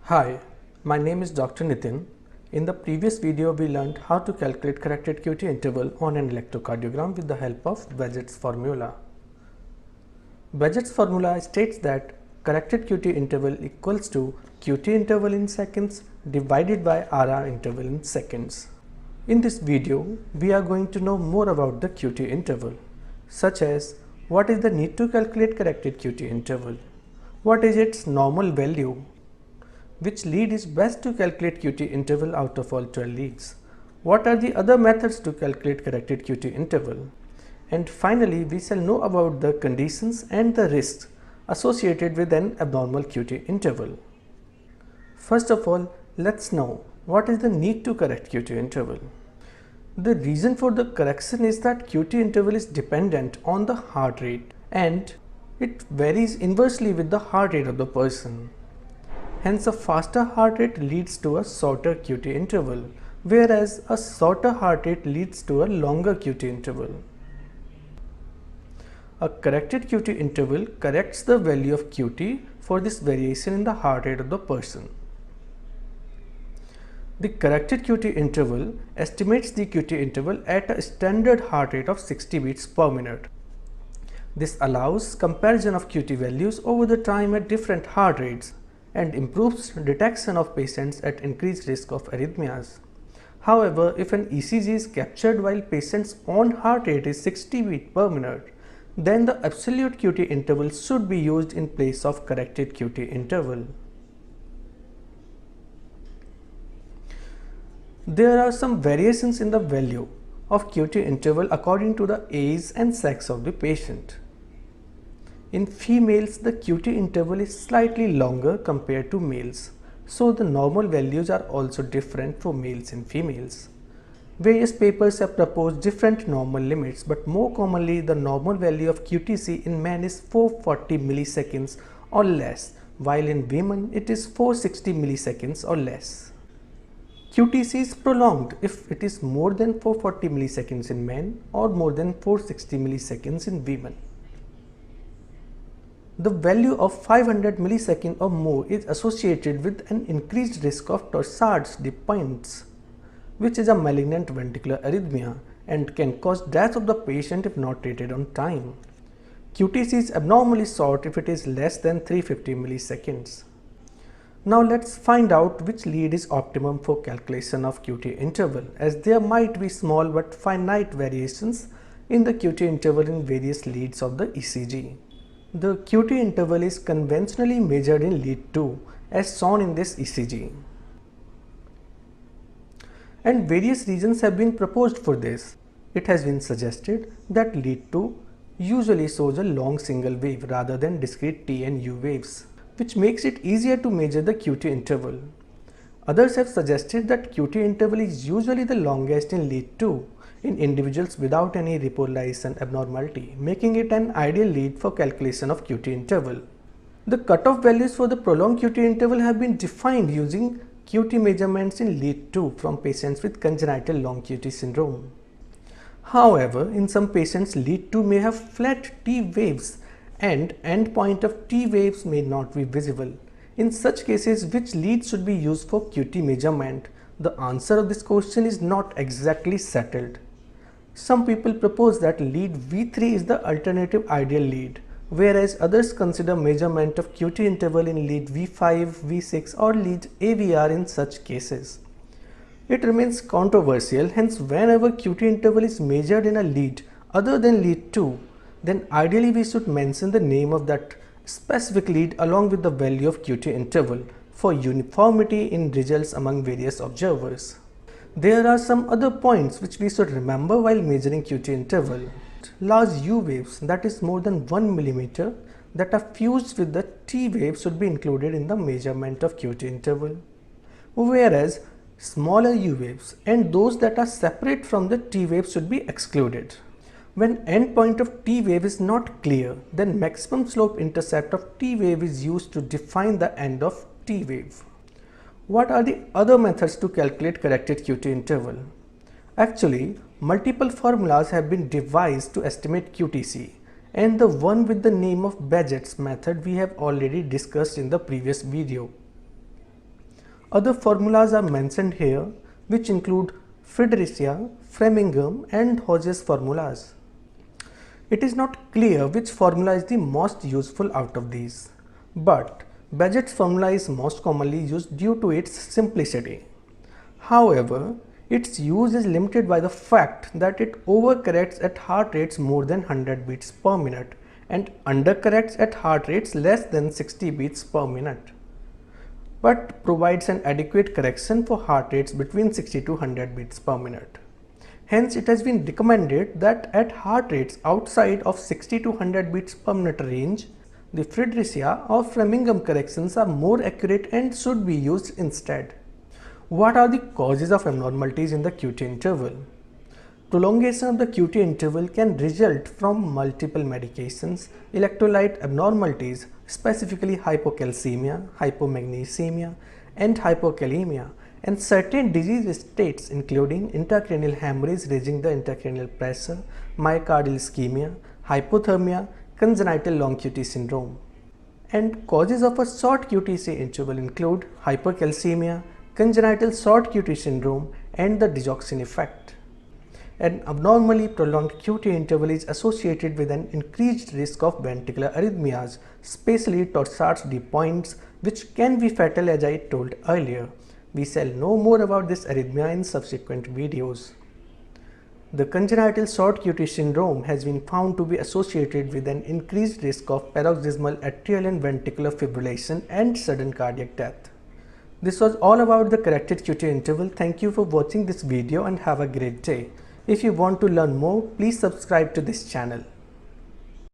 Hi, my name is Dr. Nitin. In the previous video, we learned how to calculate corrected QT interval on an electrocardiogram with the help of Budget's formula. Budget's formula states that corrected QT interval equals to QT interval in seconds divided by RR interval in seconds. In this video, we are going to know more about the QT interval, such as what is the need to calculate corrected QT interval, what is its normal value, which lead is best to calculate QT interval out of all 12 leads? What are the other methods to calculate corrected QT interval? And finally, we shall know about the conditions and the risks associated with an abnormal QT interval. First of all, let's know what is the need to correct QT interval. The reason for the correction is that QT interval is dependent on the heart rate and it varies inversely with the heart rate of the person. Hence, a faster heart rate leads to a shorter QT interval, whereas a shorter heart rate leads to a longer QT interval. A corrected QT interval corrects the value of QT for this variation in the heart rate of the person. The corrected QT interval estimates the QT interval at a standard heart rate of 60 beats per minute. This allows comparison of QT values over the time at different heart rates and improves detection of patients at increased risk of arrhythmias. However, if an ECG is captured while patient's own heart rate is 60 beats per minute, then the absolute QT interval should be used in place of corrected QT interval. There are some variations in the value of QT interval according to the age and sex of the patient. In females, the QT interval is slightly longer compared to males, so the normal values are also different for males and females. Various papers have proposed different normal limits, but more commonly the normal value of QTc in men is 440 milliseconds or less, while in women it is 460 milliseconds or less. QTc is prolonged if it is more than 440 milliseconds in men or more than 460 milliseconds in women. The value of 500 milliseconds or more is associated with an increased risk of torsades de pointes, which is a malignant ventricular arrhythmia and can cause death of the patient if not treated on time. QTc is abnormally short if it is less than 350 milliseconds. Now let's find out which lead is optimum for calculation of QT interval, as there might be small but finite variations in the QT interval in various leads of the ECG. The QT interval is conventionally measured in lead 2 as shown in this ECG. And various reasons have been proposed for this. It has been suggested that lead 2 usually shows a long single wave rather than discrete T and U waves, which makes it easier to measure the QT interval. Others have suggested that QT interval is usually the longest in lead 2 in individuals without any repolarization abnormality, making it an ideal lead for calculation of QT interval. The cutoff values for the prolonged QT interval have been defined using QT measurements in lead 2 from patients with congenital long QT syndrome. However, in some patients, lead 2 may have flat T waves and endpoint of T waves may not be visible. In such cases, which lead should be used for QT measurement? The answer of this question is not exactly settled. Some people propose that lead V3 is the alternative ideal lead, whereas others consider measurement of QT interval in lead V5, V6 or lead AVR in such cases. It remains controversial, hence whenever QT interval is measured in a lead other than lead 2, then ideally we should mention the name of that specific lead along with the value of QT interval for uniformity in results among various observers. There are some other points which we should remember while measuring QT interval. Large U waves, that is more than 1 mm, that are fused with the T wave should be included in the measurement of QT interval, whereas smaller U waves and those that are separate from the T wave should be excluded. When endpoint of T wave is not clear, then maximum slope intercept of T wave is used to define the end of T wave. What are the other methods to calculate corrected QT interval? Actually, multiple formulas have been devised to estimate QTc, and the one with the name of Budget's method we have already discussed in the previous video. Other formulas are mentioned here, which include Fridericia, Framingham and Hodges formulas. It is not clear which formula is the most useful out of these, but Baget's formula is most commonly used due to its simplicity. However, its use is limited by the fact that it overcorrects at heart rates more than 100 beats per minute and undercorrects at heart rates less than 60 beats per minute, but provides an adequate correction for heart rates between 60 to 100 beats per minute. Hence, it has been recommended that at heart rates outside of 60 to 100 beats per minute range, the Fridericia or Framingham corrections are more accurate and should be used instead. What are the causes of abnormalities in the QT interval? Prolongation of the QT interval can result from multiple medications, electrolyte abnormalities, specifically hypocalcemia, hypomagnesemia, and hypokalemia, and certain disease states including intracranial hemorrhage raising the intracranial pressure, myocardial ischemia, hypothermia, congenital long QT syndrome. And causes of a short QTC interval include hypercalcemia, congenital short QT syndrome, and the digoxin effect. An abnormally prolonged QT interval is associated with an increased risk of ventricular arrhythmias, especially torsades de pointes, which can be fatal as I told earlier. We shall know more about this arrhythmia in subsequent videos. The congenital short QT syndrome has been found to be associated with an increased risk of paroxysmal atrial and ventricular fibrillation and sudden cardiac death. This was all about the corrected QT interval. Thank you for watching this video and have a great day. If you want to learn more, please subscribe to this channel.